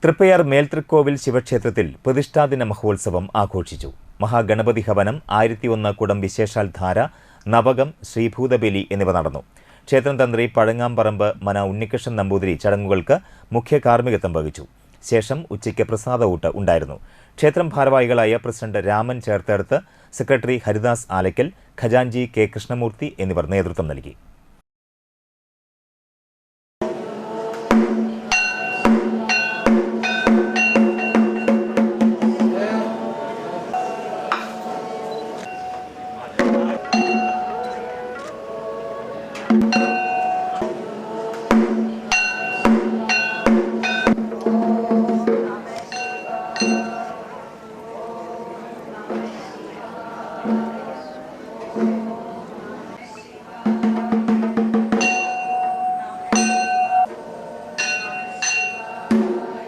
തൃപ്പയാർ മേൽതൃക്കോവിൽ ശിവക്ഷേത്രത്തിൽ പ്രതിഷ്ഠാദിന മഹോത്സവം ആഘോഷിച്ചു. മഹാഗണപതി ഹവനം, 1001 കുടം വിശേഷാൽ ധാര, നവകം, ശ്രീഭൂതബലി എന്നിവ നടന്നു. ക്ഷേത്രം തന്ത്രി പഴങ്ങാമ്പറമ്പ് മന ഉണ്ണികൃഷ്ണൻ നമ്പൂതിരി ചടങ്ങുകൾക്ക് മുഖ്യ കാർമ്മികത്വം വഹിച്ചു. ശേഷം ഉച്ചയ്ക്ക് പ്രസാദഊട്ട് ഉണ്ടായിരുന്നു. ക്ഷേത്രം ഭാരവാഹികളായ പ്രസിഡന്റ് രാമൻ ചേർത്തേടത്ത്, സെക്രട്ടറി ഹരിദാസ് ആലയ്ക്കൽ, ഖജാൻജി കെ കൃഷ്ണമൂർത്തി എന്നിവർ നേതൃത്വം നൽകി.